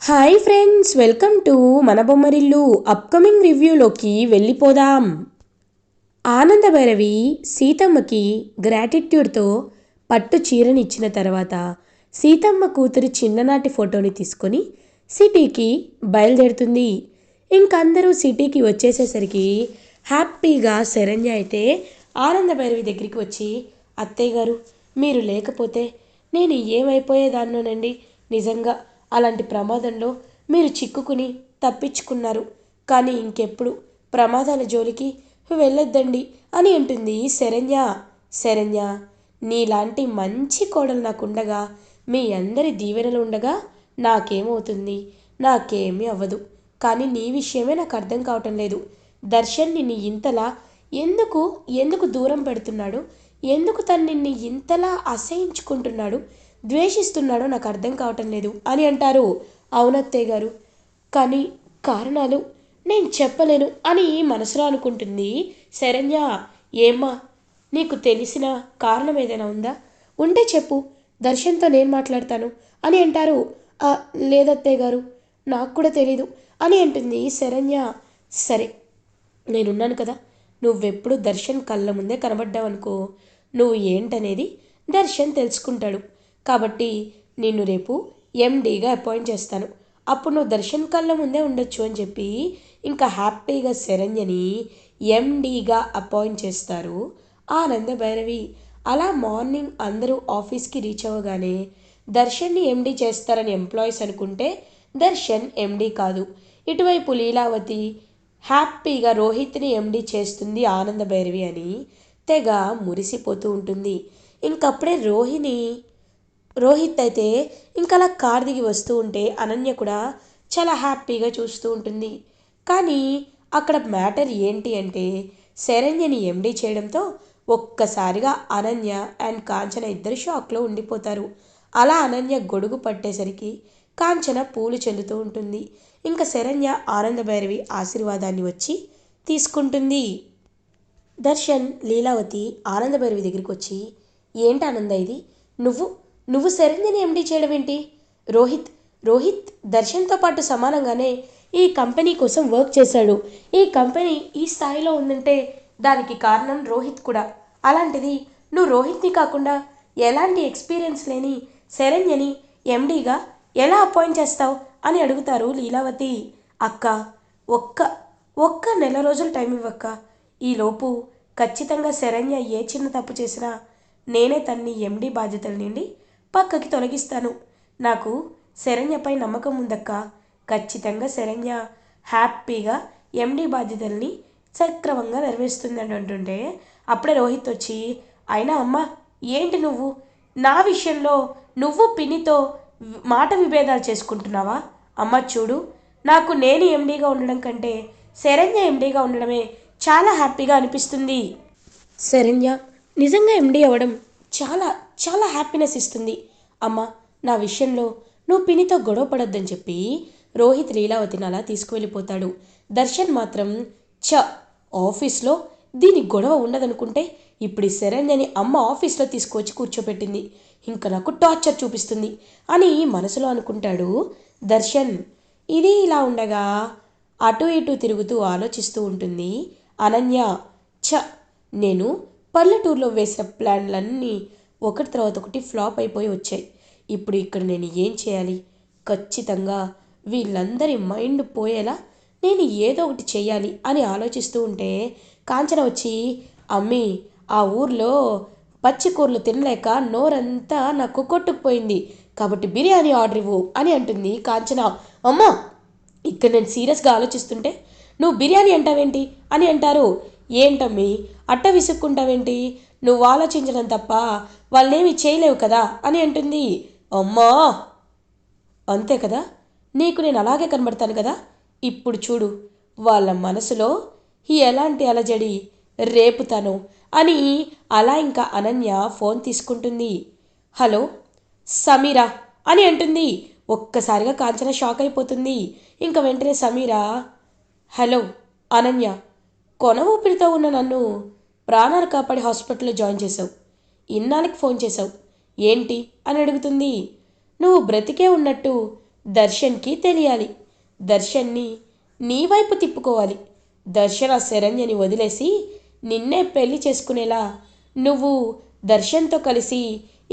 Hi friends, welcome to మన Bommarillu. Upcoming రివ్యూలోకి వెళ్ళిపోదాం. ఆనందభైరవి సీతమ్మకి గ్రాటిట్యూడ్తో పట్టు చీరనిచ్చిన తర్వాత సీతమ్మ కూతురి చిన్ననాటి ఫోటోని తీసుకొని సిటీకి బయలుదేరుతుంది. ఇంకందరూ సిటీకి వచ్చేసేసరికి హ్యాపీగా శరణ్య అయితే ఆనందభైరవి దగ్గరికి వచ్చి, అత్తయ్య గారు మీరు లేకపోతే నేను ఏమైపోయేదాన్నోనండి. నిజంగా అలాంటి ప్రమాదంలో మీరు చిక్కుకుని తప్పించుకున్నారు, కానీ ఇంకెప్పుడు ప్రమాదాల జోలికి వెళ్ళొద్దండి అని అంటుంది శరణ్య. శరణ్య, నీలాంటి మంచి కోడలు నాకుండగా, మీ అందరి దీవెనలు ఉండగా నాకేమవుతుంది? నాకేమీ అవ్వదు. కానీ నీ విషయమే నాకు అర్థం కావటం లేదు. దర్శన్ నిన్ను ఇంతలా ఎందుకు ఎందుకు దూరం పెడుతున్నాడు? ఎందుకు తను నిన్ను ఇంతలా అసహించుకుంటున్నాడు, ద్వేషిస్తున్నాడో నాకు అర్థం కావటం లేదు అని అంటారు. అవునత్తయ్య గారు, కానీ కారణాలు నేను చెప్పలేను అని మనసులో అనుకుంటుంది శరణ్య. ఏమ్మా, నీకు తెలిసిన కారణం ఏదైనా ఉందా? ఉంటే చెప్పు, దర్శన్తో నేను మాట్లాడతాను అని అంటారు. లేదత్తయ్య గారు, నాకు కూడా తెలీదు అని అంటుంది శరణ్య. సరే, నేనున్నాను కదా. నువ్వెప్పుడు దర్శన్ కళ్ళ ముందే కనబడ్డావనుకో, నువ్వు ఏంటనేది దర్శన్ తెలుసుకుంటాడు. కాబట్టి నిన్ను రేపు ఎండీగా అపాయింట్ చేస్తాను. అప్పుడు నువ్వు దర్శన్ కళ్ళ ముందే ఉండొచ్చు అని చెప్పి ఇంకా హ్యాపీగా శరణ్యని ఎండీగా అపాయింట్ చేస్తారు ఆనంద భైరవి. అలా మార్నింగ్ అందరూ ఆఫీస్కి రీచ్ అవ్వగానే దర్శన్ని ఎండీ చేస్తారని ఎంప్లాయీస్ అనుకుంటే దర్శన్ ఎండీ కాదు. ఇటువైపు లీలావతి హ్యాపీగా రోహిత్ని ఎండీ చేస్తుంది ఆనంద భైరవి అని తెగ మురిసిపోతూ ఉంటుంది. ఇంకప్పుడే రోహిత్ అయితే ఇంకలా కార్ దిగి వస్తూ ఉంటే అనన్య కూడా చాలా హ్యాపీగా చూస్తూ ఉంటుంది. కానీ అక్కడ మ్యాటర్ ఏంటి అంటే, శరణ్యని ఎండీ చేయడంతో ఒక్కసారిగా అనన్య అండ్ కాంచన ఇద్దరు షాక్లో ఉండిపోతారు. అలా అనన్య గొడుగు పట్టేసరికి కాంచన పూలు చెల్లుతూ ఉంటుంది. ఇంకా శరణ్య ఆనందభైరవి ఆశీర్వాదాన్ని వచ్చి తీసుకుంటుంది. దర్శన్ లీలావతి ఆనందభైరవి దగ్గరికి వచ్చి, ఏంటి ఆనంద ఇది? నువ్వు నువ్వు శరణ్యని ఎండీ చేయడం ఏంటి? రోహిత్ రోహిత్ దర్శన్తో పాటు సమానంగానే ఈ కంపెనీ కోసం వర్క్ చేశాడు. ఈ కంపెనీ ఈ స్థాయిలో ఉందంటే దానికి కారణం రోహిత్ కూడా. అలాంటిది నువ్వు రోహిత్ని కాకుండా ఎలాంటి ఎక్స్పీరియన్స్ లేని శరణ్యని ఎండీగా ఎలా అపాయింట్ చేస్తావు అని అడుగుతారు లీలావతి. అక్క, ఒక్క ఒక్క నెల రోజులు టైం ఇవ్వక్క. ఈలోపు ఖచ్చితంగా శరణ్య ఏ చిన్న తప్పు చేసినా నేనే తన్ని ఎండీ బాధ్యతల నుండి పక్కకి తొలగిస్తాను. నాకు శరణ్యపై నమ్మకం ఉందక్క. ఖచ్చితంగా శరణ్య హ్యాపీగా ఎండీ బాధ్యతల్ని సక్రమంగా నెరవేరుస్తుందని అంటుంటే అప్పుడే రోహిత్ వచ్చి, అయినా అమ్మ, ఏంటి నువ్వు నా విషయంలో నువ్వు పిన్నితో మాట విభేదాలు చేసుకుంటున్నావా? అమ్మ చూడు, నాకు నేను ఎండీగా ఉండడం కంటే శరణ్య ఎండీగా ఉండడమే చాలా హ్యాపీగా అనిపిస్తుంది. శరణ్య నిజంగా ఎండీ అవ్వడం చాలా చాలా హ్యాపీనెస్ ఇస్తుంది. అమ్మ, నా విషయంలో నువ్వు పిన్నితో గొడవ పడొద్దని చెప్పి రోహిత్ లీలావతిని అలా తీసుకువెళ్ళిపోతాడు. దర్శన్ మాత్రం ఆఫీస్లో దీని గొడవ ఉండదనుకుంటే ఇప్పుడు ఈ శరణ్యని అమ్మ ఆఫీస్లో తీసుకొచ్చి కూర్చోపెట్టింది, ఇంకా నాకు టార్చర్ చూపిస్తుంది అని మనసులో అనుకుంటాడు దర్శన్. ఇది ఇలా ఉండగా అటు ఇటు తిరుగుతూ ఆలోచిస్తూ ఉంటుంది అనన్య. నేను పల్లెటూరులో వేసిన ప్లాన్లన్నీ ఒకటి తర్వాత ఒకటి ఫ్లాప్ అయిపోయి వచ్చాయి. ఇప్పుడు ఇక్కడ నేను ఏం చేయాలి? ఖచ్చితంగా వీళ్ళందరి మైండ్ పోయేలా నేను ఏదో ఒకటి చేయాలి అని ఆలోచిస్తూ ఉంటే కాంచన వచ్చి, అమ్మి, ఆ ఊర్లో పచ్చికూరలు తినలేక నోరంతా నాకు కొట్టుకుపోయింది, కాబట్టి బిర్యానీ ఆర్డర్ ఇవ్వు అని అంటుంది కాంచన. అమ్మా, ఇక్కడ నేను సీరియస్గా ఆలోచిస్తుంటే నువ్వు బిర్యానీ అంటావేంటి అని అంటారు. ఏంటమ్మి అట్ట విసుక్కుంటావేంటి? నువ్వు ఆలోచించడం తప్ప వాళ్ళనేమి చేయలేవు కదా అని అంటుంది. అమ్మా, అంతే కదా, నీకు నేను అలాగే కనబడతాను కదా. ఇప్పుడు చూడు, వాళ్ళ మనసులో ఎలాంటి అలజడి రేపుతాను అని అలా ఇంకా అనన్య ఫోన్ తీసుకుంటుంది. హలో సమీరా అని అంటుంది. ఒక్కసారిగా కాంచన షాక్ అయిపోతుంది. ఇంకా వెంటనే సమీరా, హలో అనన్య, కొన ఊపిరితో ఉన్న నన్ను ప్రాణాలు కాపాడి హాస్పిటల్లో జాయిన్ చేసావు, ఇన్నాళ్ళకి ఫోన్ చేసావు ఏంటి అని అడుగుతుంది. నువ్వు బ్రతికే ఉన్నట్టు దర్శన్కి తెలియాలి. దర్శన్ని నీ వైపు తిప్పుకోవాలి. దర్శన్ ఆ శరణ్యని వదిలేసి నిన్నే పెళ్లి చేసుకునేలా నువ్వు దర్శన్తో కలిసి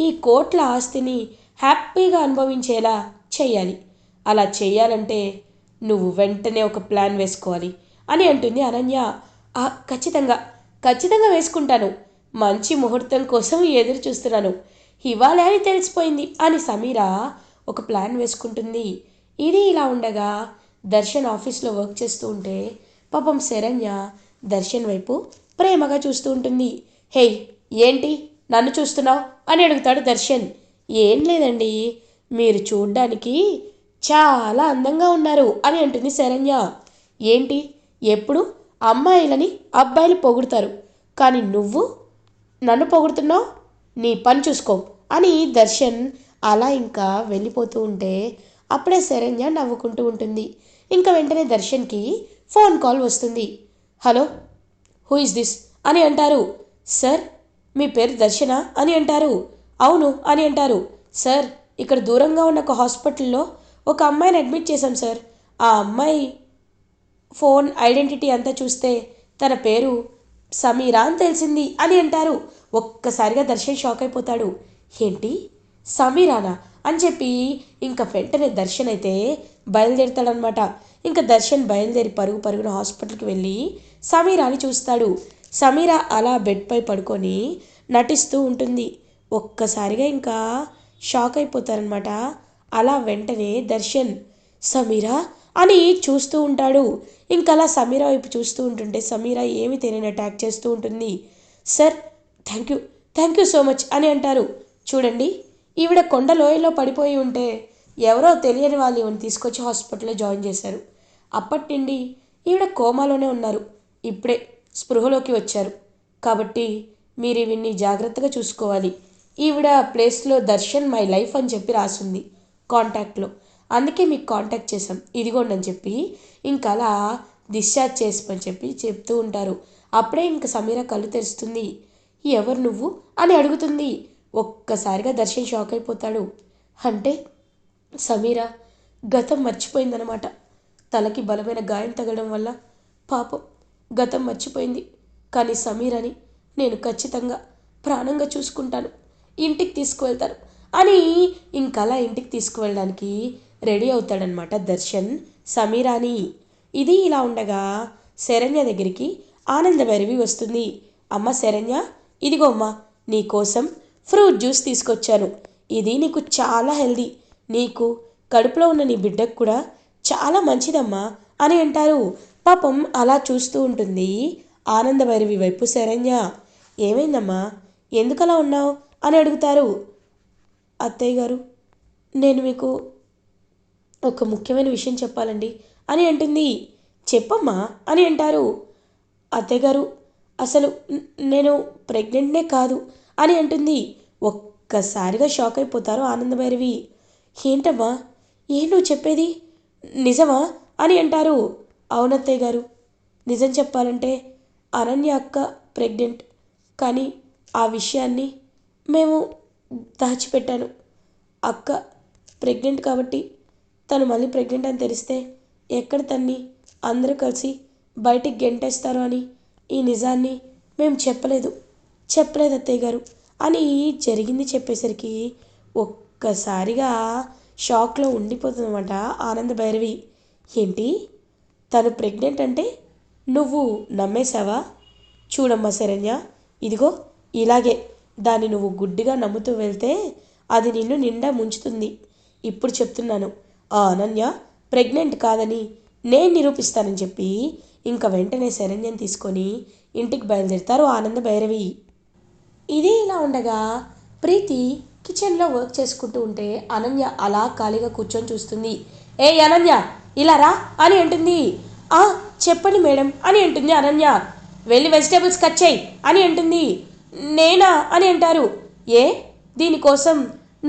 ఈ కోట్ల ఆస్తిని హ్యాపీగా అనుభవించేలా చెయ్యాలి. అలా చెయ్యాలంటే నువ్వు వెంటనే ఒక ప్లాన్ వేసుకోవాలి అని అంటుంది అనన్య. ఖచ్చితంగా ఖచ్చితంగా వేసుకుంటాను. మంచి ముహూర్తం కోసం ఎదురు చూస్తున్నాను. ఇవాళ అని తెలిసిపోయింది అని సమీరా ఒక ప్లాన్ వేసుకుంటుంది. ఇది ఇలా ఉండగా దర్శన్ ఆఫీస్లో వర్క్ చేస్తూ ఉంటే పాపం శరణ్య దర్శన్ వైపు ప్రేమగా చూస్తూ ఉంటుంది. హేయ్, ఏంటి నన్ను చూస్తున్నావు అని అడుగుతాడు దర్శన్. ఏం లేదండి, మీరు చూడ్డానికి చాలా అందంగా ఉన్నారు అని అంటుంది శరణ్య. ఏంటి, ఎప్పుడు అమ్మాయిలని అబ్బాయిలు పొగుడుతారు, కానీ నువ్వు నన్ను పొగుడుతున్నావు? నీ పని చూసుకో అని దర్శన్ అలా ఇంకా వెళ్ళిపోతూ ఉంటే అప్పుడే శరణ్య నవ్వుకుంటూ ఉంటుంది. ఇంకా వెంటనే దర్శన్కి ఫోన్ కాల్ వస్తుంది. హలో, హూ ఇస్ దిస్ అని అంటారు. సార్, మీ పేరు దర్శనా అని అంటారు. అవును అని అంటారు. సార్, ఇక్కడ దూరంగా ఉన్న ఒక హాస్పిటల్లో ఒక అమ్మాయిని అడ్మిట్ చేశాం సార్. ఆ అమ్మాయి ఫోన్ ఐడెంటిటీ అంతా చూస్తే తన పేరు సమీరా అని తెలిసింది అని అంటారు. ఒక్కసారిగా దర్శన్ షాక్ అయిపోతాడు. ఏంటి, సమీరానా అని చెప్పి ఇంకా వెంటనే దర్శన్ అయితే బయలుదేరుతాడనమాట. ఇంకా దర్శన్ బయలుదేరి పరుగు పరుగున హాస్పిటల్కి వెళ్ళి సమీరాని చూస్తాడు. సమీరా అలా బెడ్పై పడుకొని నటిస్తూ ఉంటుంది. ఒక్కసారిగా ఇంకా షాక్ అయిపోతారనమాట. అలా వెంటనే దర్శన్ సమీరా అని చూస్తూ ఉంటాడు. ఇంకలా సమీరా వైపు చూస్తూ ఉంటుంటే సమీరా ఏమి తెలియని అటాక్ చేస్తూ ఉంటుంది. Sir, thank you so much అని అంటారు. చూడండి, ఈవిడ కొండ లోయలో పడిపోయి ఉంటే ఎవరో తెలియని వాళ్ళు ఈవిని తీసుకొచ్చి హాస్పిటల్లో జాయిన్ చేశారు. అప్పటి నుండి ఈవిడ కోమాలోనే ఉన్నారు. ఇప్పుడే స్పృహలోకి వచ్చారు. కాబట్టి మీరు ఈవిడ్ని జాగ్రత్తగా చూసుకోవాలి. ఈవిడ ప్లేస్లో దర్శన్ మై లైఫ్ అని చెప్పి రాసుంది కాంటాక్ట్లో. అందుకే మీకు కాంటాక్ట్ చేశాం, ఇదిగోండి అని చెప్పి ఇంకా అలా డిశ్చార్జ్ చేసుకోని చెప్పి చెప్తూ ఉంటారు. అప్పుడే ఇంక సమీర కళ్ళు తెరుస్తుంది. ఎవరు నువ్వు అని అడుగుతుంది. ఒక్కసారిగా దర్శన్ షాక్ అయిపోతాడు. అంటే సమీర గతం మర్చిపోయిందనమాట. తలకి బలమైన గాయం తగలడం వల్ల పాపం గతం మర్చిపోయింది. కానీ సమీరని నేను ఖచ్చితంగా ప్రాణంగా చూసుకుంటాను, ఇంటికి తీసుకువెళ్తాను అని ఇంకలా ఇంటికి తీసుకువెళ్ళడానికి రెడీ అవుతాడనమాట దర్శన్ సమీరాని. ఇది ఇలా ఉండగా శరణ్య దగ్గరికి ఆనందభైరవి వస్తుంది. అమ్మ శరణ్య, ఇదిగో అమ్మా, నీకోసం ఫ్రూట్ జ్యూస్ తీసుకొచ్చాను. ఇది నీకు చాలా హెల్దీ, నీకు కడుపులో ఉన్న నీ బిడ్డకు కూడా చాలా మంచిదమ్మా అని అంటారు. పాపం అలా చూస్తూ ఉంటుంది ఆనందభైరవి వైపు శరణ్య. ఏమైందమ్మా, ఎందుకలా ఉన్నావు అని అడుగుతారు. అత్తయ్య గారు, నేను మీకు ఒక ముఖ్యమైన విషయం చెప్పాలండి అని అంటుంది. చెప్పమ్మా అని అంటారు. అత్తయ్యగారు, అసలు నేను ప్రెగ్నెంట్నే కాదు అని అంటుంది. ఒక్కసారిగా షాక్ అయిపోతారు ఆనందభైరవి. ఏంటమ్మా, నువ్వు చెప్పేది నిజమా అని అంటారు. అవునత్తయ్య గారు, నిజం చెప్పాలంటే అనన్య అక్క ప్రెగ్నెంట్, కానీ ఆ విషయాన్ని మేము దాచిపెట్టాను. అక్క ప్రెగ్నెంట్ కాబట్టి తను మళ్ళీ ప్రెగ్నెంట్ అని తెలిస్తే ఎక్కడ తన్ని అందరూ కలిసి బయటికి గెంటేస్తారు అని ఈ నిజాన్ని మేము చెప్పలేదు అత్తయ్య గారు అని జరిగింది చెప్పేసరికి ఒక్కసారిగా షాక్లో ఉండిపోతుందన్నమాట ఆనందభైరవి. ఏంటి, తను ప్రెగ్నెంట్ అంటే నువ్వు నమ్మేశావా? చూడమ్మా శరణ్య, ఇదిగో ఇలాగే దాన్ని నువ్వు గుడ్డిగా నమ్ముతూ వెళ్తే అది నిన్ను నిండా ముంచుతుంది. ఇప్పుడు చెప్తున్నాను, ఆ అనన్య ప్రెగ్నెంట్ కాదని నేను నిరూపిస్తానని చెప్పి ఇంకా వెంటనే శరణ్యం తీసుకొని ఇంటికి బయలుదేరుతారు ఆనందభైరవి. ఇదే ఇలా ఉండగా ప్రీతి కిచెన్లో వర్క్ చేసుకుంటూ ఉంటే అనన్య అలా ఖాళీగా కూర్చొని చూస్తుంది. ఏ అనన్య, ఇలా రా అని అంటుంది. చెప్పండి మేడం అని అంటుంది అనన్య. వెళ్ళి వెజిటేబుల్స్ కట్ చేయి అని అంటుంది. నేనా అని అంటారు. దీనికోసం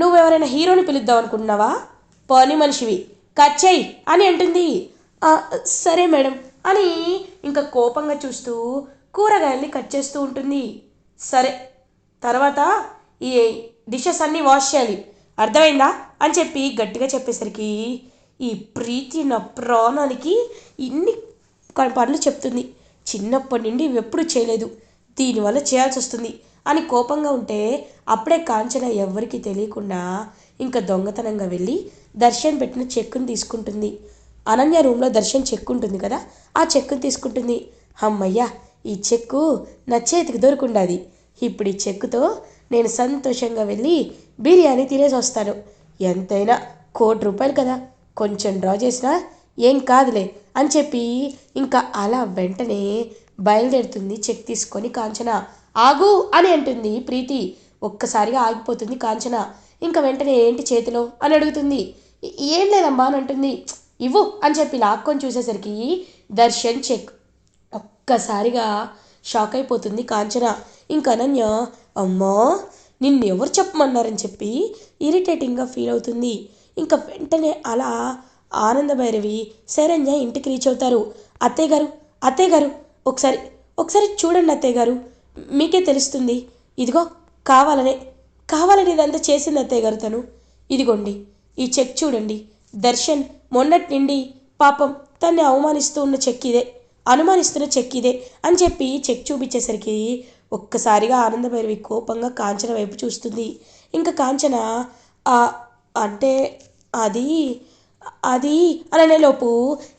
నువ్వెవరైనా హీరోని పిలుద్దాం అనుకుంటున్నావా? పని మనిషివి, కట్ చేయి అని అంటుంది. సరే మేడం అని ఇంకా కోపంగా చూస్తూ కూరగాయల్ని కట్ చేస్తూ ఉంటుంది. సరే, తర్వాత ఈ డిషెస్ అన్నీ వాష్ చేయాలి, అర్థమైందా అని చెప్పి గట్టిగా చెప్పేసరికి ఈ ప్రీతి నా ప్రాణానికి ఇన్ని పనులు చెప్తుంది. చిన్నప్పటి నుండి ఇవి ఎప్పుడు చేయలేదు, దీనివల్ల చేయాల్సి వస్తుంది అని కోపంగా ఉంటే అప్పుడే కాంచన ఎవ్వరికీ తెలియకుండా ఇంకా దొంగతనంగా వెళ్ళి దర్శన్ పెట్టిన చెక్కుని తీసుకుంటుంది. అనన్య రూమ్లో దర్శన్ చెక్ ఉంటుంది కదా, ఆ చెక్కుని తీసుకుంటుంది. అమ్మయ్యా, ఈ చెక్కు నా చేతికి దొరుకుండాది. ఇప్పుడు ఈ చెక్కుతో నేను సంతోషంగా వెళ్ళి బిర్యానీ తినేసి వస్తాను. ఎంతైనా ₹1,00,00,000 కదా, కొంచెం డ్రా చేసినా ఏం కాదులే అని చెప్పి ఇంకా అలా వెంటనే బయలుదేరుతుంది చెక్ తీసుకొని. కాంచన ఆగు అని అంటుంది ప్రీతి. ఒక్కసారిగా ఆగిపోతుంది కాంచన. ఇంకా వెంటనే ఏంటి చేతిలో అని అడుగుతుంది. ఏం లేదమ్మా అని అంటుంది. ఇవ్వు అని చెప్పి లాక్కొని చూసేసరికి దర్శన్ చెక్. ఒక్కసారిగా షాక్ అయిపోతుంది కాంచన. ఇంక అనన్య అమ్మా నిన్ను ఎవరు చెప్పమన్నారని చెప్పి ఇరిటేటింగ్గా ఫీల్ అవుతుంది. ఇంకా వెంటనే అలా ఆనంద భైరవి శరణ్య ఇంటికి రీచ్ అవుతారు. అత్తయ్య గారు, అత్తయ్య గారు, ఒకసారి ఒకసారి చూడండి అత్తయ్య గారు, మీకే తెలుస్తుంది. ఇదిగో కావాలనే కావాలని ఇదంతా చేసింది అత్తయ్య గారు తను. ఇదిగోండి ఈ చెక్ చూడండి. దర్శన్ మొన్నటి నుండి పాపం తన్ని అవమానిస్తూ ఉన్న చెక్ ఇదే, అనుమానిస్తున్న చెక్ ఇదే అని చెప్పి చెక్ చూపించేసరికి ఒక్కసారిగా ఆనందభైరవి కోపంగా కాంచన వైపు చూస్తుంది. ఇంకా కాంచన అంటే అది అది అననేలోపు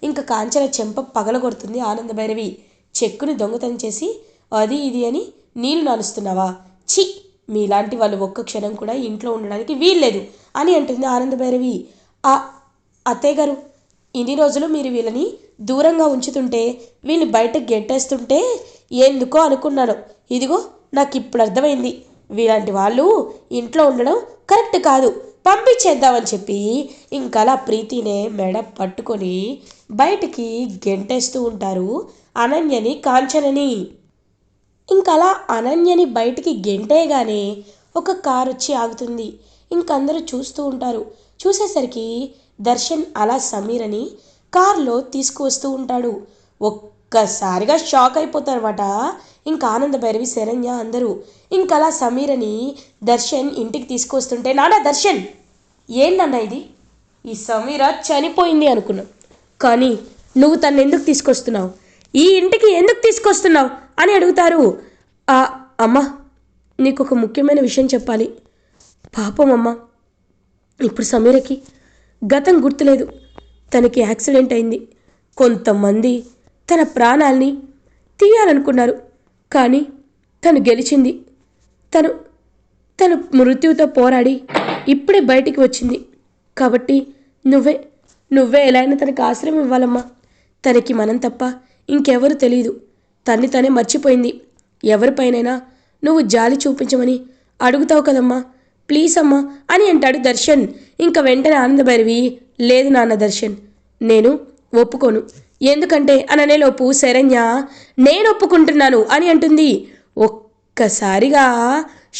ఇంకా కాంచన చెంప పగలగొడుతుంది ఆనందభైరవి. చెక్కుని దొంగతనం చేసి అది ఇది అని నీళ్ళు నానుస్తున్నావా? చి, మీలాంటి వాళ్ళు ఒక్క క్షణం కూడా ఇంట్లో ఉండడానికి వీల్లేదు అని అంటుంది ఆనందభైరవి. అత్తయ్య గారు, ఇన్ని రోజులు మీరు వీళ్ళని దూరంగా ఉంచుతుంటే, వీళ్ళు బయటకు గెంటేస్తుంటే ఎందుకో అనుకున్నాను. ఇదిగో నాకు ఇప్పుడు అర్థమైంది, వీలాంటి వాళ్ళు ఇంట్లో ఉండడం కరెక్ట్ కాదు, పంపించేద్దామని చెప్పి ఇంకలా ప్రీతినే మెడ పట్టుకొని బయటికి గెంటేస్తూ ఉంటారు అనన్యని కాంచనని. ఇంకలా అనన్యని బయటికి గెంటేయగానే ఒక కారు వచ్చి ఆగుతుంది. ఇంకందరూ చూస్తూ ఉంటారు. చూసేసరికి దర్శన్ అలా సమీరని కారులో తీసుకువస్తూ ఉంటాడు. ఒక్కసారిగా షాక్ అయిపోతారన్నమాట ఇంకా ఆనందభైరవి శరణ్య అందరూ. ఇంకలా సమీరని దర్శన్ ఇంటికి తీసుకొస్తుంటే, నాన్న దర్శన్, ఏంటన్నా ఇది? ఈ సమీర చనిపోయింది అనుకున్నాం, కానీ నువ్వు తను ఎందుకు తీసుకొస్తున్నావు, ఈ ఇంటికి ఎందుకు తీసుకొస్తున్నావు అని అడుగుతారు. అమ్మ, నీకు ఒక ముఖ్యమైన విషయం చెప్పాలి. పాపం అమ్మ, ఇప్పుడు సమీరకి గతం గుర్తులేదు. తనకి యాక్సిడెంట్ అయింది. కొంతమంది తన ప్రాణాల్ని తీయాలనుకున్నారు, కానీ తను గెలిచింది. తను తను మృత్యువుతో పోరాడి ఇప్పుడే బయటికి వచ్చింది. కాబట్టి నువ్వే ఎలా అయినా తనకి ఆశ్రయం ఇవ్వాలమ్మా. తనకి మనం తప్ప ఇంకెవరు తెలియదు. తన్ని తనే మర్చిపోయింది. ఎవరిపైనైనా నువ్వు జాలి చూపించమని అడుగుతావు కదమ్మా, ప్లీజ్ అమ్మా అని అంటాడు దర్శన్. ఇంకా వెంటనే ఆనందభైరవి, లేదు నాన్న దర్శన్, నేను ఒప్పుకోను. ఎందుకంటే అననేలోపు శరణ్య, నేను ఒప్పుకుంటున్నాను అని అంటుంది. ఒక్కసారిగా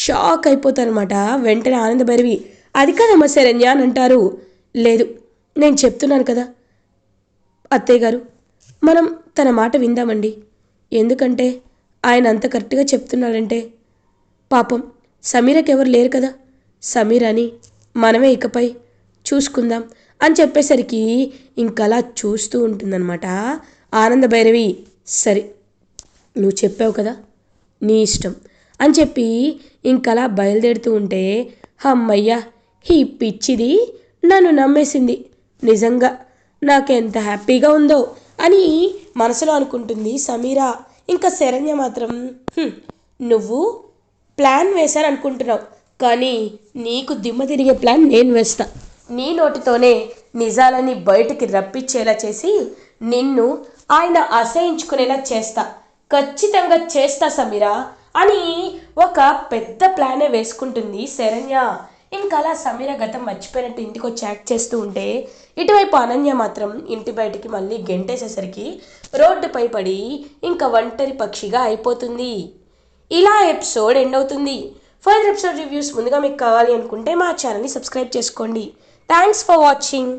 షాక్ అయిపోతారనమాట. వెంటనే ఆనందభైరవి, అది కదమ్మా శరణ్య అని అంటారు. లేదు, నేను చెప్తున్నాను కదా అత్తయ్య గారు, మనం తన మాట విందామండి. ఎందుకంటే ఆయన అంత కరెక్ట్గా చెప్తున్నాడంటే. పాపం సమీరకి ఎవరు లేరు కదా, సమీరాని మనమే ఇకపై చూసుకుందాం అని చెప్పేసరికి ఇంకలా చూస్తూ ఉంటుందన్నమాట ఆనందభైరవి. సరే, నువ్వు చెప్పావు కదా, నీ ఇష్టం అని చెప్పి ఇంకలా బయలుదేరుతూ ఉంటే, అమ్మయ్యా, ఈ పిచ్చిది నన్ను నమ్మేసింది, నిజంగా నాకెంత హ్యాపీగా ఉందో అని మనసులో అనుకుంటుంది సమీరా. ఇంకా శరణ్య మాత్రం, నువ్వు ప్లాన్ వేశాను అనుకుంటున్నావు, కానీ నీకు దిమ్మ తిరిగే ప్లాన్ నేను వేస్తా. నీ నోటితోనే నిజాలని బయటికి రప్పించేలా చేసి నిన్ను ఆయన అసహించుకునేలా చేస్తా, ఖచ్చితంగా చేస్తా సమీరా అని ఒక పెద్ద ప్లానే వేసుకుంటుంది శరణ్య. ఇంకా అలా సమీర గతం మర్చిపోయినట్టు ఇంటికి వచ్చి యాక్ట్ చేస్తూ ఉంటే, ఇటువైపు అనన్య మాత్రం ఇంటి బయటికి మళ్ళీ గెంటేసేసరికి రోడ్డుపై పడి ఇంకా ఒంటరి పక్షిగా అయిపోతుంది. ఇలా ఎపిసోడ్ ఎండ్ అవుతుంది. ఫర్దర్ ఎపిసోడ్ రివ్యూస్ ముందుగా మీకు కావాలి అనుకుంటే మా ఛానల్ని సబ్స్క్రైబ్ చేసుకోండి. Thanks for watching.